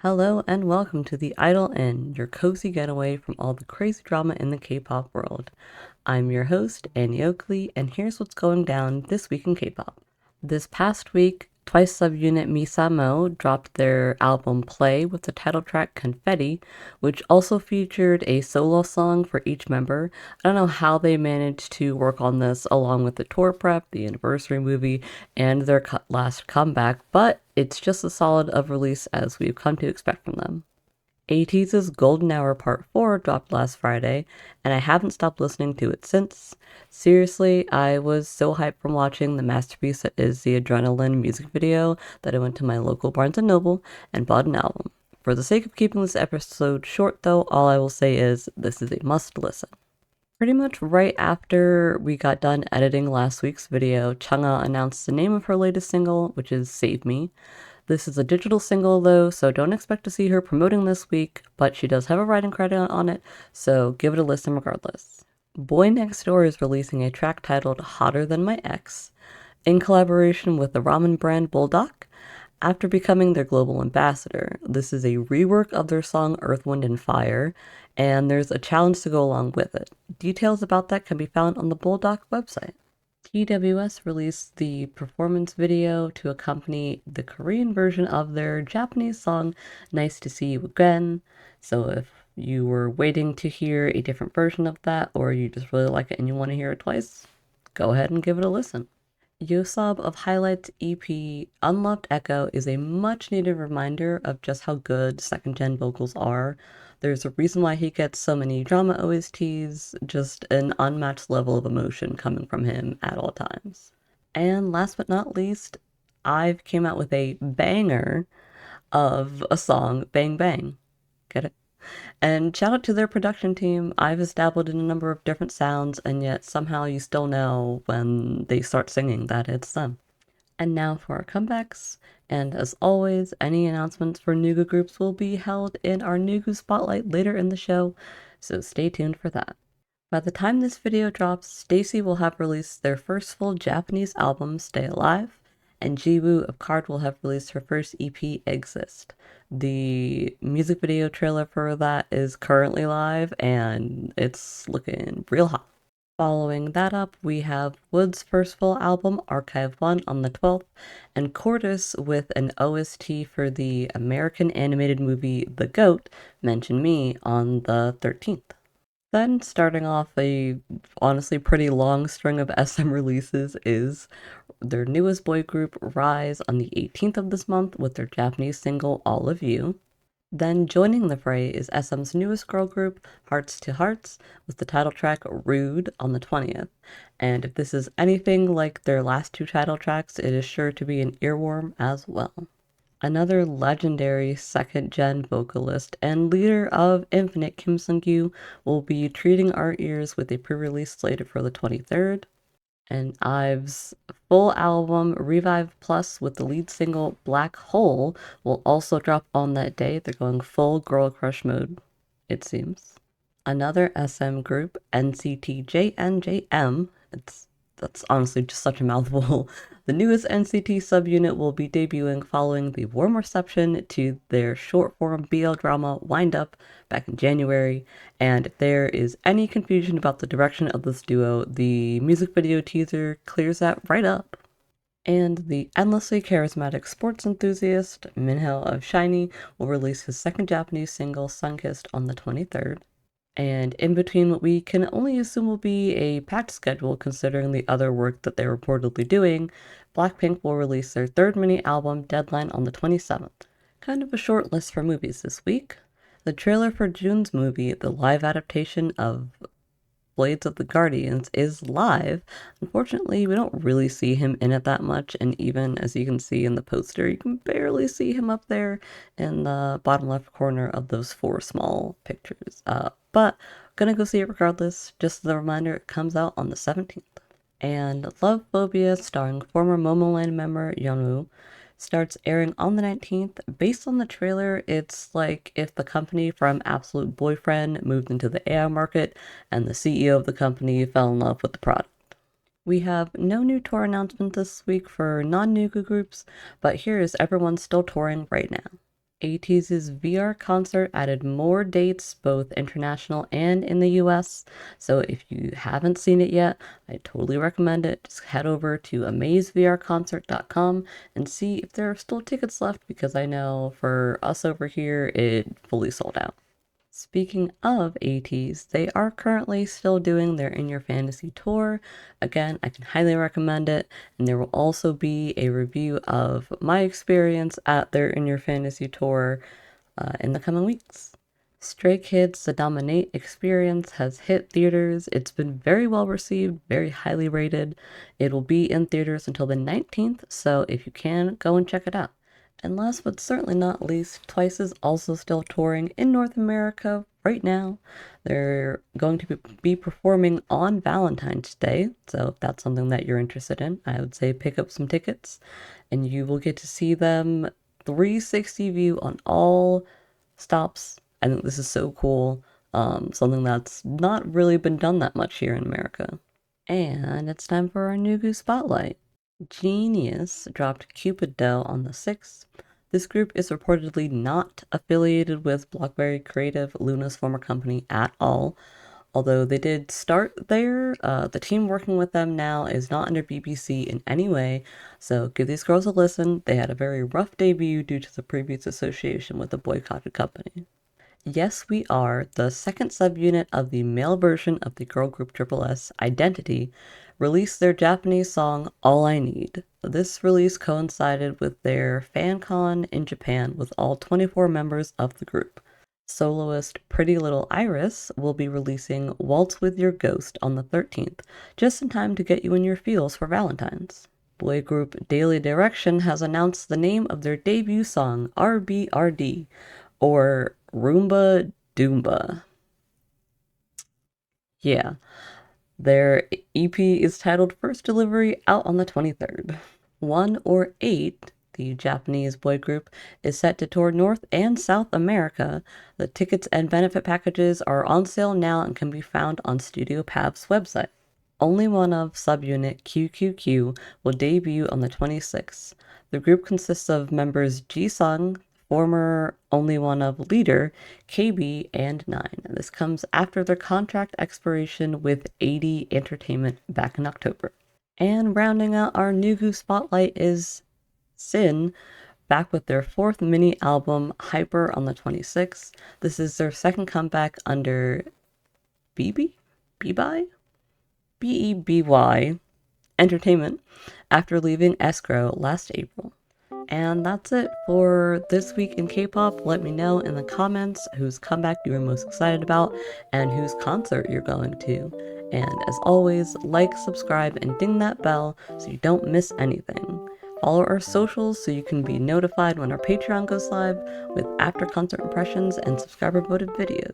Hello and welcome to the Idol Inn, your cozy getaway from all the crazy drama in the K-pop world. I'm your host, Annie Oakley, and here's what's going down this week in K-pop. This past week, Twice subunit Misamo dropped their album Play with the title track Confetti, which also featured a solo song for each member. I don't know how they managed to work on this along with the tour prep, the anniversary movie, and their last comeback, but it's just as solid of release as we've come to expect from them. ATEEZ's Golden Hour Part 4 dropped last Friday, and I haven't stopped listening to it since. Seriously, I was so hyped from watching the masterpiece that is the Adrenaline music video that I went to my local Barnes & Noble and bought an album. For the sake of keeping this episode short though, all I will say is this is a must listen. Pretty much right after we got done editing last week's video, Chang'a announced the name of her latest single, which is Save Me. This is a digital single though, so don't expect to see her promoting this week, but she does have a writing credit on it, so give it a listen regardless. Boy Next Door is releasing a track titled Hotter Than My Ex, in collaboration with the ramen brand Bulldog. After becoming their global ambassador, this is a rework of their song Earth, Wind, and Fire, and there's a challenge to go along with it. Details about that can be found on the Bulldog website. TWS released the performance video to accompany the Korean version of their Japanese song Nice to See You Again. So if you were waiting to hear a different version of that, or you just really like it and you want to hear it twice, go ahead and give it a listen. Yosob of Highlight's EP Unloved Echo is a much needed reminder of just how good second gen vocals are. There's a reason why he gets so many drama OSTs, just an unmatched level of emotion coming from him at all times. And last but not least, IVE came out with a banger of a song, Bang Bang. Get it? And shout out to their production team. I've dabbled in a number of different sounds, and yet somehow you still know when they start singing that it's them. And now for our comebacks. And as always, any announcements for Nugu groups will be held in our Nugu Spotlight later in the show, so stay tuned for that. By the time this video drops, Stacy will have released their first full Japanese album, Stay Alive, and Jiwoo of Card will have released her first EP, Exist. The music video trailer for that is currently live, and it's looking real hot. Following that up, we have Wood's first full album, Archive 1, on the 12th, and Cordis with an OST for the American animated movie The Goat, Mention Me, on the 13th. Then, starting off a honestly pretty long string of SM releases is their newest boy group, Rise, on the 18th of this month with their Japanese single, All of You. Then joining the fray is SM's newest girl group, Hearts to Hearts, with the title track Rude on the 20th. And if this is anything like their last two title tracks, it is sure to be an earworm as well. Another legendary second-gen vocalist and leader of Infinite, Kim Sung-gyu, will be treating our ears with a pre-release slated for the 23rd. And IVE's full album, Revive Plus, with the lead single Black Hole, will also drop on that day. They're going full girl crush mode, it seems. Another SM group, NCT JNJM, that's honestly just such a mouthful. The newest NCT subunit will be debuting following the warm reception to their short-form BL drama Wind Up back in January, and if there is any confusion about the direction of this duo, the music video teaser clears that right up. And the endlessly charismatic sports enthusiast, Minho of SHINee, will release his second Japanese single, Sunkissed, on the 23rd. And in between what we can only assume will be a packed schedule considering the other work that they're reportedly doing, Blackpink will release their third mini album, Deadline, on the 27th. Kind of a short list for movies this week. The trailer for June's movie, the live adaptation of Blades of the Guardians, is live. Unfortunately, we don't really see him in it that much, and even as you can see in the poster, you can barely see him up there in the bottom left corner of those four small pictures. But gonna go see it regardless. Just as a reminder, it comes out on the 17th. And Love Phobia, starring former Momoland member Yeonwoo, starts airing on the 19th. Based on the trailer, it's like if the company from Absolute Boyfriend moved into the AI market and the CEO of the company fell in love with the product. We have no new tour announcement this week for non-Nugu groups, but here is everyone still touring right now. ATEEZ's VR concert added more dates, both international and in the US. So if you haven't seen it yet, I totally recommend it. Just head over to amazevrconcert.com and see if there are still tickets left, because I know for us over here, it fully sold out. Speaking of ATs, they are currently still doing their In Your Fantasy tour. Again, I can highly recommend it, and there will also be a review of my experience at their In Your Fantasy tour in the coming weeks. Stray Kids, The Dominate Experience has hit theaters. It's been very well received, very highly rated. It will be in theaters until the 19th, so if you can, go and check it out. And last but certainly not least, Twice is also still touring in North America right now. They're going to be performing on Valentine's Day, so if that's something that you're interested in, I would say pick up some tickets and you will get to see them 360 view on all stops. I think this is so cool. Something that's not really been done that much here in America. And it's time for our Nugu Spotlight. Genius dropped Cupid Dough on the 6th. This group is reportedly not affiliated with Blockberry Creative, Luna's former company, at all. Although they did start there, the team working with them now is not under BBC in any way, so give these girls a listen. They had a very rough debut due to the previous association with the boycotted company. Yes We Are, the second subunit of the male version of the girl group Triple S, Identity, released their Japanese song All I Need. This release coincided with their fan con in Japan with all 24 members of the group. Soloist Pretty Little Iris will be releasing Waltz With Your Ghost on the 13th, just in time to get you in your feels for Valentine's. Boy group Daily Direction has announced the name of their debut song, RBRD, or Roomba Doomba. Yeah, their EP is titled First Delivery, out on the 23rd. 1or8, the Japanese boy group, is set to tour North and South America. The tickets and benefit packages are on sale now and can be found on Studio Pav's website. Only One of subunit QQQ will debut on the 26th. The group consists of members Jisung, former Only One of leader, KB, and Nine. This comes after their contract expiration with 80 Entertainment back in October. And rounding out our Nugu Spotlight is Sin, back with their fourth mini album, Hyper, on the 26th. This is their second comeback under Beby Entertainment after leaving Escrow last April. And that's it for This Week in K-Pop. Let me know in the comments whose comeback you are most excited about and whose concert you're going to. And as always, like, subscribe, and ding that bell so you don't miss anything. Follow our socials so you can be notified when our Patreon goes live with after concert impressions and subscriber voted videos.